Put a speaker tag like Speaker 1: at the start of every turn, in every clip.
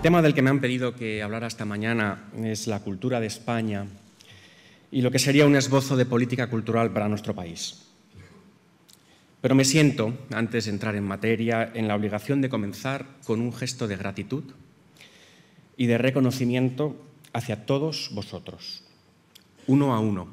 Speaker 1: El tema del que me han pedido que hablara esta mañana es la cultura de España y lo que sería un esbozo de política cultural para nuestro país. Pero me siento, antes de entrar en materia, en la obligación de comenzar con un gesto de gratitud y de reconocimiento hacia todos vosotros, uno a uno.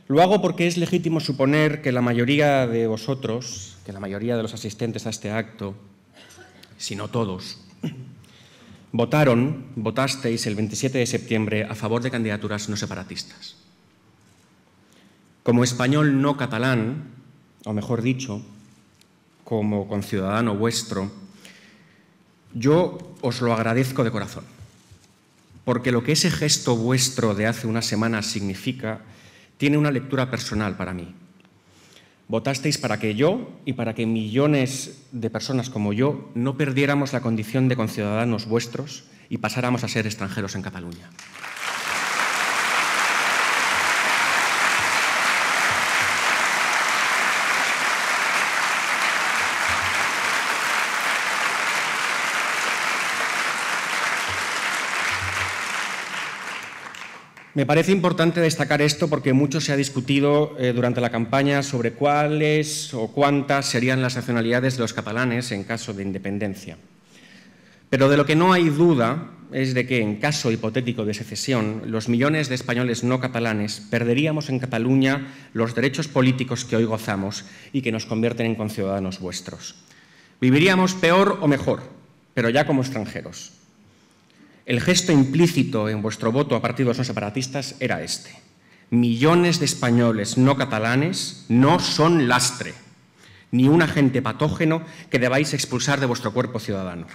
Speaker 1: Lo hago porque es legítimo suponer que la mayoría de vosotros, que la mayoría de los asistentes a este acto, si no todos, votasteis el 27 de septiembre a favor de candidaturas no separatistas. Como español no catalán, o mejor dicho, como conciudadano vuestro, yo os lo agradezco de corazón, porque lo que ese gesto vuestro de hace unas semanas significa tiene una lectura personal para mí. Votasteis para que yo y para que millones de personas como yo no perdiéramos la condición de conciudadanos vuestros y pasáramos a ser extranjeros en Cataluña. Me parece importante destacar esto porque mucho se ha discutido durante la campaña sobre cuáles o cuántas serían las nacionalidades de los catalanes en caso de independencia. Pero de lo que no hay duda es de que, en caso hipotético de secesión, los millones de españoles no catalanes perderíamos en Cataluña los derechos políticos que hoy gozamos y que nos convierten en conciudadanos vuestros. Viviríamos peor o mejor, pero ya como extranjeros. El gesto implícito en vuestro voto a partidos no separatistas era este. Millones de españoles no catalanes no son lastre, ni un agente patógeno que debáis expulsar de vuestro cuerpo ciudadano.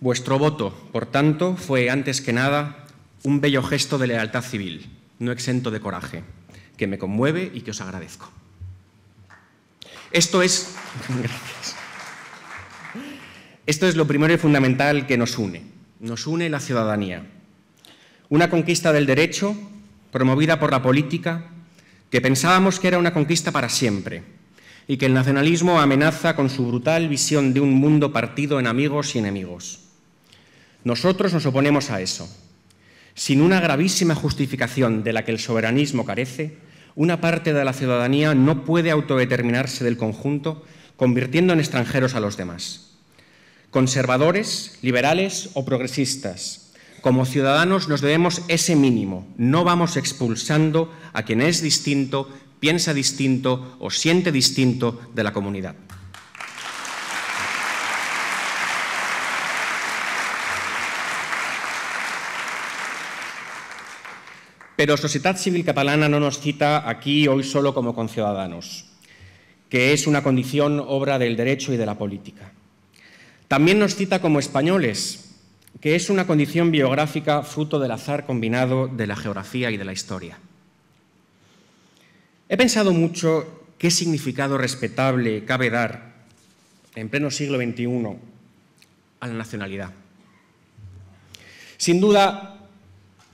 Speaker 1: Vuestro voto, por tanto, fue antes que nada un bello gesto de lealtad civil, no exento de coraje, que me conmueve y que os agradezco. Esto es lo primero y fundamental que nos une. Nos une la ciudadanía. Una conquista del derecho, promovida por la política, que pensábamos que era una conquista para siempre y que el nacionalismo amenaza con su brutal visión de un mundo partido en amigos y enemigos. Nosotros nos oponemos a eso. Sin una gravísima justificación de la que el soberanismo carece, una parte de la ciudadanía no puede autodeterminarse del conjunto, convirtiendo en extranjeros a los demás. Conservadores, liberales o progresistas, como ciudadanos nos debemos ese mínimo. No vamos expulsando a quien es distinto, piensa distinto o siente distinto de la comunidad. Pero Societat Civil Catalana no nos cita aquí hoy solo como conciudadanos, que es una condición obra del derecho y de la política. También nos cita como españoles, que es una condición biográfica fruto del azar combinado de la geografía y de la historia. He pensado mucho qué significado respetable cabe dar, en pleno siglo XXI, a la nacionalidad. Sin duda,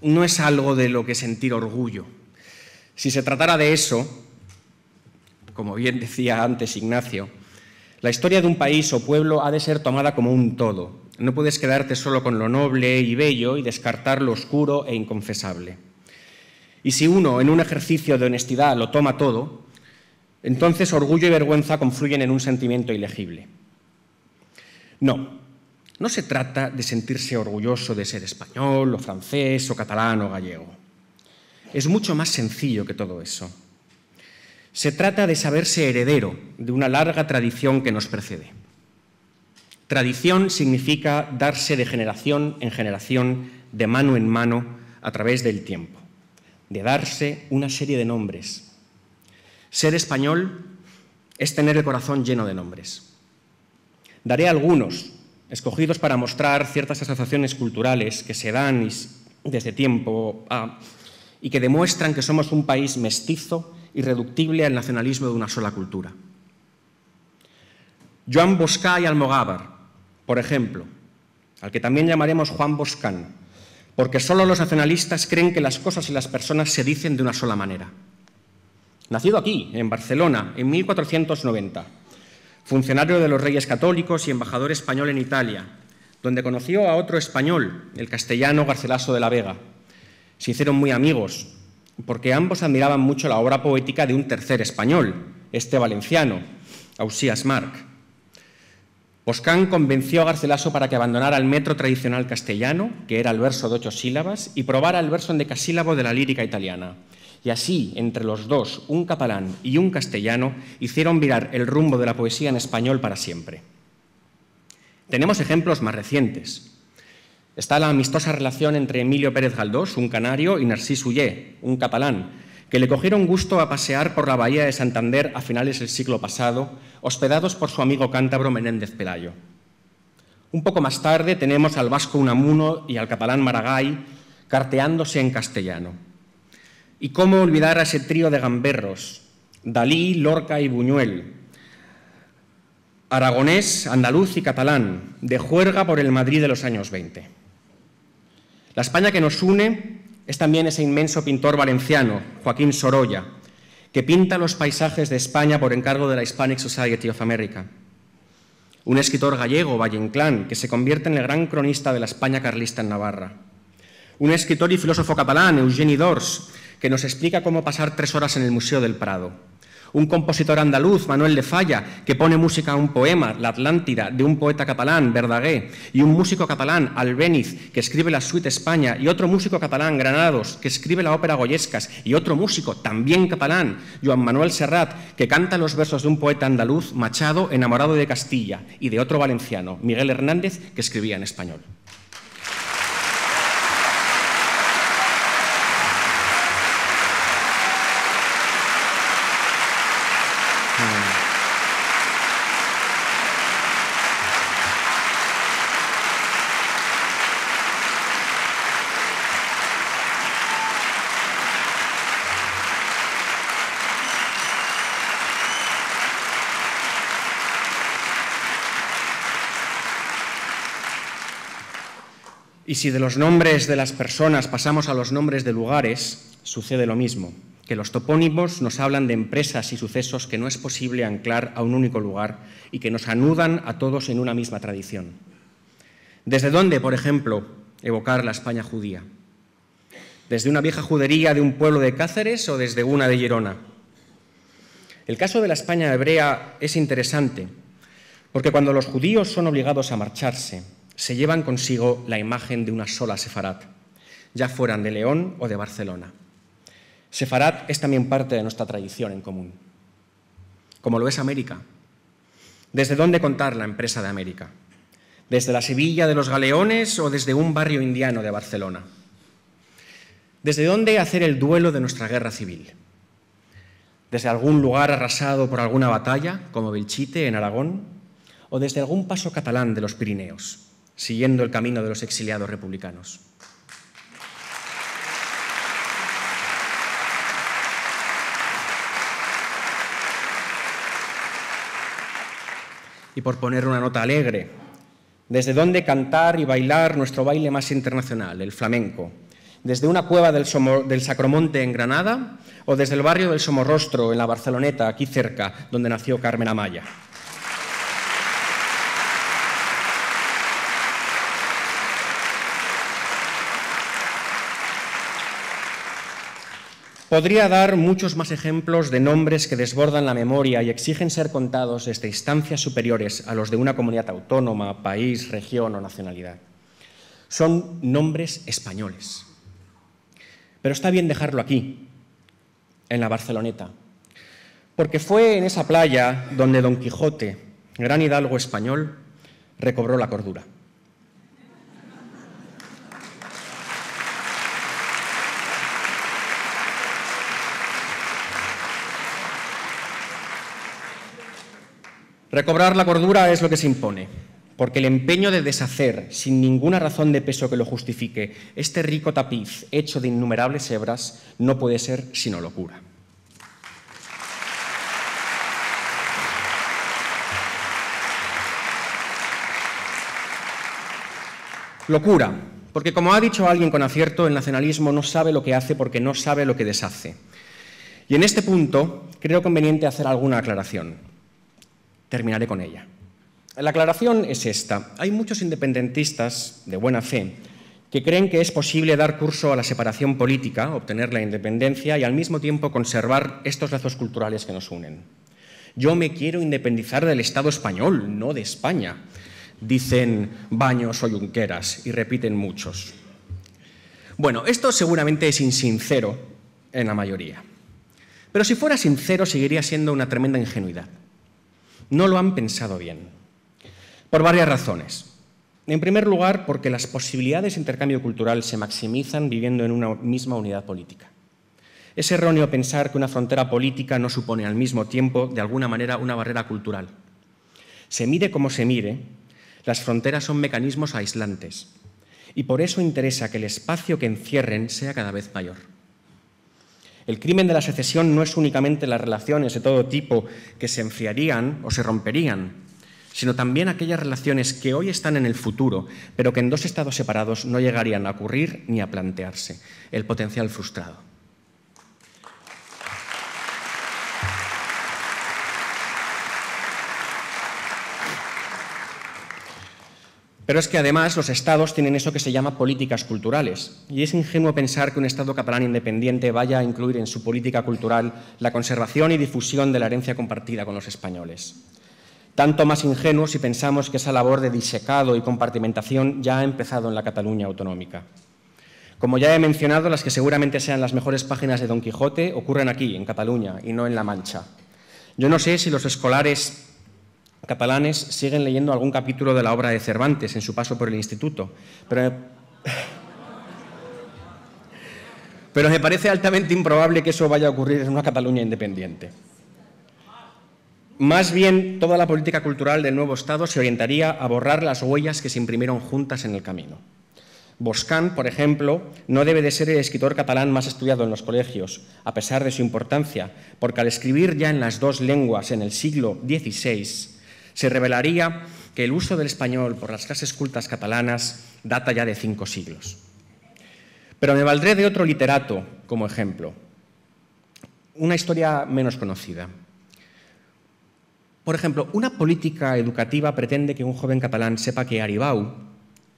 Speaker 1: no es algo de lo que sentir orgullo. Si se tratara de eso, como bien decía antes Ignacio, la historia de un país o pueblo ha de ser tomada como un todo. No puedes quedarte solo con lo noble y bello y descartar lo oscuro e inconfesable. Y si uno, en un ejercicio de honestidad, lo toma todo, entonces orgullo y vergüenza confluyen en un sentimiento ilegible. No se trata de sentirse orgulloso de ser español, o francés, o catalán, o gallego. Es mucho más sencillo que todo eso. Se trata de saberse heredero de una larga tradición que nos precede. Tradición significa darse de generación en generación, de mano en mano, a través del tiempo. De darse una serie de nombres. Ser español es tener el corazón lleno de nombres. Daré algunos, escogidos para mostrar ciertas asociaciones culturales que se dan desde tiempo y que demuestran que somos un país mestizo, irreductible al nacionalismo de una sola cultura. Joan Boscà y Almogàvar, por ejemplo, al que también llamaremos Juan Boscán, porque solo los nacionalistas creen que las cosas y las personas se dicen de una sola manera. Nacido aquí, en Barcelona, en 1490, funcionario de los Reyes Católicos y embajador español en Italia, donde conoció a otro español, el castellano Garcilaso de la Vega. Se hicieron muy amigos, porque ambos admiraban mucho la obra poética de un tercer español, este valenciano, Ausías Marc. Boscán convenció a Garcilaso para que abandonara el metro tradicional castellano, que era el verso de 8 sílabas, y probara el verso endecasílabo de la lírica italiana. Y así, entre los dos, un catalán y un castellano, hicieron virar el rumbo de la poesía en español para siempre. Tenemos ejemplos más recientes. Está la amistosa relación entre Emilio Pérez Galdós, un canario, y Narcís Oller, un catalán, que le cogieron gusto a pasear por la bahía de Santander a finales del siglo pasado, hospedados por su amigo cántabro Menéndez Pelayo. Un poco más tarde tenemos al vasco Unamuno y al catalán Maragall carteándose en castellano. Y cómo olvidar a ese trío de gamberros, Dalí, Lorca y Buñuel, aragonés, andaluz y catalán, de juerga por el Madrid de los años 20. La España que nos une es también ese inmenso pintor valenciano, Joaquín Sorolla, que pinta los paisajes de España por encargo de la Hispanic Society of America. Un escritor gallego, Valle Inclán, que se convierte en el gran cronista de la España carlista en Navarra. Un escritor y filósofo catalán, Eugeni d'Ors, que nos explica cómo pasar 3 horas en el Museo del Prado. Un compositor andaluz, Manuel de Falla, que pone música a un poema, La Atlántida, de un poeta catalán, Verdaguer, y un músico catalán, Albéniz, que escribe la Suite España, y otro músico catalán, Granados, que escribe la ópera Goyescas, y otro músico, también catalán, Joan Manuel Serrat, que canta los versos de un poeta andaluz, Machado, enamorado de Castilla, y de otro valenciano, Miguel Hernández, que escribía en español. Y si de los nombres de las personas pasamos a los nombres de lugares, sucede lo mismo, que los topónimos nos hablan de empresas y sucesos que no es posible anclar a un único lugar y que nos anudan a todos en una misma tradición. ¿Desde dónde, por ejemplo, evocar la España judía? ¿Desde una vieja judería de un pueblo de Cáceres o desde una de Gerona? El caso de la España hebrea es interesante, porque cuando los judíos son obligados a marcharse, se llevan consigo la imagen de una sola sefarat, ya fueran de León o de Barcelona. Sefarat es también parte de nuestra tradición en común, como lo es América. ¿Desde dónde contar la empresa de América? ¿Desde la Sevilla de los galeones o desde un barrio indiano de Barcelona? ¿Desde dónde hacer el duelo de nuestra guerra civil? ¿Desde algún lugar arrasado por alguna batalla, como Belchite en Aragón? ¿O desde algún paso catalán de los Pirineos, siguiendo el camino de los exiliados republicanos? Y por poner una nota alegre, ¿desde dónde cantar y bailar nuestro baile más internacional, el flamenco? ¿Desde una cueva del Sacromonte en Granada o desde el barrio del Somorrostro en la Barceloneta, aquí cerca, donde nació Carmen Amaya? Podría dar muchos más ejemplos de nombres que desbordan la memoria y exigen ser contados desde instancias superiores a los de una comunidad autónoma, país, región o nacionalidad. Son nombres españoles. Pero está bien dejarlo aquí, en la Barceloneta, porque fue en esa playa donde Don Quijote, gran hidalgo español, recobró la cordura. Recobrar la cordura es lo que se impone, porque el empeño de deshacer, sin ninguna razón de peso que lo justifique, este rico tapiz hecho de innumerables hebras, no puede ser sino locura. Locura, Porque, como ha dicho alguien con acierto, el nacionalismo no sabe lo que hace porque no sabe lo que deshace. Y en este punto creo conveniente hacer alguna aclaración. Terminaré con ella. La aclaración es esta. Hay muchos independentistas de buena fe que creen que es posible dar curso a la separación política, obtener la independencia y al mismo tiempo conservar estos lazos culturales que nos unen. Yo me quiero independizar del Estado español, no de España, dicen Baños o Junqueras y repiten muchos. Bueno, esto seguramente es insincero en la mayoría. Pero si fuera sincero, seguiría siendo una tremenda ingenuidad. No lo han pensado bien, por varias razones. En primer lugar, porque las posibilidades de intercambio cultural se maximizan viviendo en una misma unidad política. Es erróneo pensar que una frontera política no supone al mismo tiempo, de alguna manera, una barrera cultural. Se mire como se mire, las fronteras son mecanismos aislantes y por eso interesa que el espacio que encierren sea cada vez mayor. El crimen de la secesión no es únicamente las relaciones de todo tipo que se enfriarían o se romperían, sino también aquellas relaciones que hoy están en el futuro, pero que en dos estados separados no llegarían a ocurrir ni a plantearse. El potencial frustrado. Pero es que además los estados tienen eso que se llama políticas culturales, y es ingenuo pensar que un estado catalán independiente vaya a incluir en su política cultural la conservación y difusión de la herencia compartida con los españoles. Tanto más ingenuo si pensamos que esa labor de disecado y compartimentación ya ha empezado en la Cataluña autonómica. Como ya he mencionado, las que seguramente sean las mejores páginas de Don Quijote ocurren aquí, en Cataluña, y no en La Mancha. Yo no sé si los escolares catalanes siguen leyendo algún capítulo de la obra de Cervantes en su paso por el instituto, pero me parece altamente improbable que eso vaya a ocurrir en una Cataluña independiente. Más bien, toda la política cultural del nuevo Estado se orientaría a borrar las huellas que se imprimieron juntas en el camino. Boscán, por ejemplo, no debe de ser el escritor catalán más estudiado en los colegios, a pesar de su importancia, porque al escribir ya en las dos lenguas en el siglo XVI, se revelaría que el uso del español por las clases cultas catalanas data ya de 5 siglos. Pero me valdré de otro literato como ejemplo, una historia menos conocida. Por ejemplo, una política educativa pretende que un joven catalán sepa que Aribau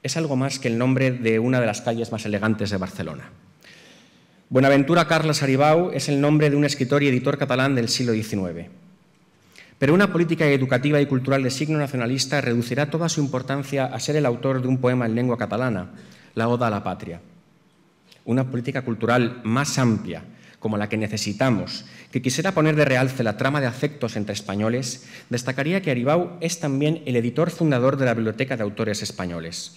Speaker 1: es algo más que el nombre de una de las calles más elegantes de Barcelona. Buenaventura Carles Aribau es el nombre de un escritor y editor catalán del siglo XIX. Pero una política educativa y cultural de signo nacionalista reducirá toda su importancia a ser el autor de un poema en lengua catalana, la Oda a la Patria. Una política cultural más amplia, como la que necesitamos, que quisiera poner de realce la trama de afectos entre españoles, destacaría que Aribau es también el editor fundador de la Biblioteca de Autores Españoles,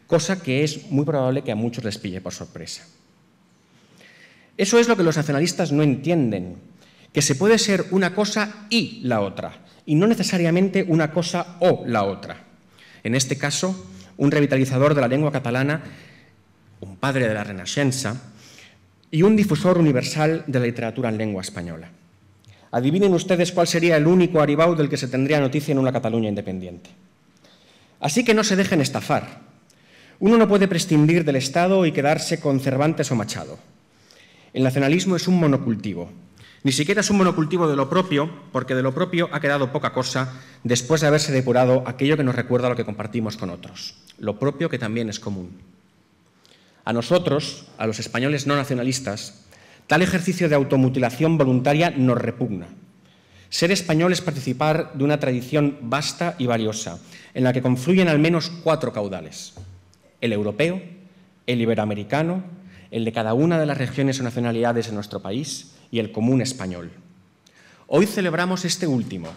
Speaker 1: cosa que es muy probable que a muchos les pille por sorpresa. Eso es lo que los nacionalistas no entienden, que se puede ser una cosa y la otra, y no necesariamente una cosa o la otra. En este caso, un revitalizador de la lengua catalana, un padre de la Renaixença, y un difusor universal de la literatura en lengua española. Adivinen ustedes cuál sería el único Aribau del que se tendría noticia en una Cataluña independiente. Así que no se dejen estafar. Uno no puede prescindir del Estado y quedarse con Cervantes o Machado. El nacionalismo es un monocultivo. Ni siquiera es un monocultivo de lo propio, porque de lo propio ha quedado poca cosa después de haberse depurado aquello que nos recuerda a lo que compartimos con otros, lo propio que también es común. A nosotros, a los españoles no nacionalistas, tal ejercicio de automutilación voluntaria nos repugna. Ser español es participar de una tradición vasta y valiosa, en la que confluyen al menos 4 caudales: el europeo, el iberoamericano, el de cada una de las regiones o nacionalidades de nuestro país y el común español. Hoy celebramos este último.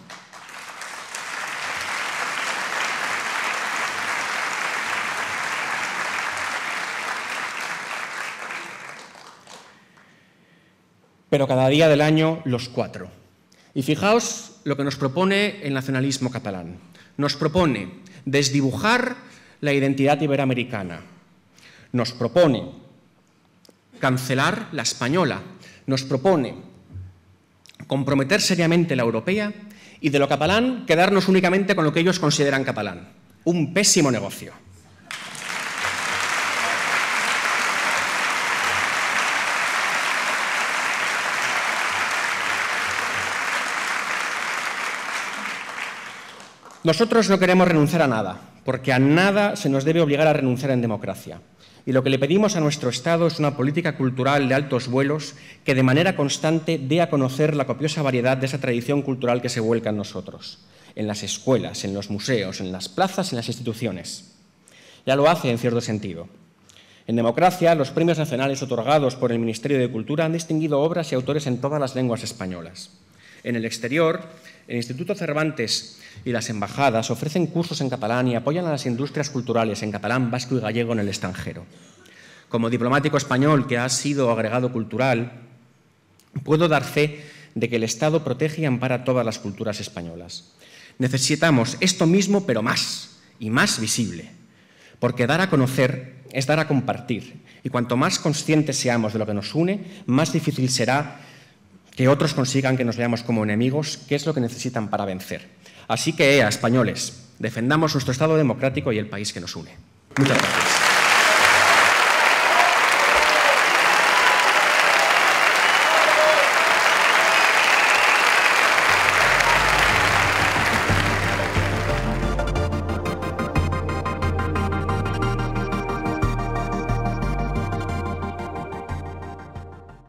Speaker 1: Pero cada día del año los 4. Y fijaos lo que nos propone el nacionalismo catalán. Nos propone desdibujar la identidad iberoamericana. Nos propone cancelar la española. Nos propone comprometer seriamente la europea y de lo catalán quedarnos únicamente con lo que ellos consideran catalán. Un pésimo negocio. Nosotros no queremos renunciar a nada, porque a nada se nos debe obligar a renunciar en democracia. Y lo que le pedimos a nuestro Estado es una política cultural de altos vuelos que de manera constante dé a conocer la copiosa variedad de esa tradición cultural que se vuelca en nosotros, en las escuelas, en los museos, en las plazas, en las instituciones. Ya lo hace en cierto sentido. En democracia, los premios nacionales otorgados por el Ministerio de Cultura han distinguido obras y autores en todas las lenguas españolas. En el exterior, el Instituto Cervantes y las embajadas ofrecen cursos en catalán y apoyan a las industrias culturales en catalán, vasco y gallego en el extranjero. Como diplomático español que ha sido agregado cultural, puedo dar fe de que el Estado protege y ampara todas las culturas españolas. Necesitamos esto mismo, pero más, y más visible, porque dar a conocer es dar a compartir, y cuanto más conscientes seamos de lo que nos une, más difícil será que otros consigan que nos veamos como enemigos, que es lo que necesitan para vencer. Así que, españoles, defendamos nuestro Estado democrático y el país que nos une. Muchas gracias.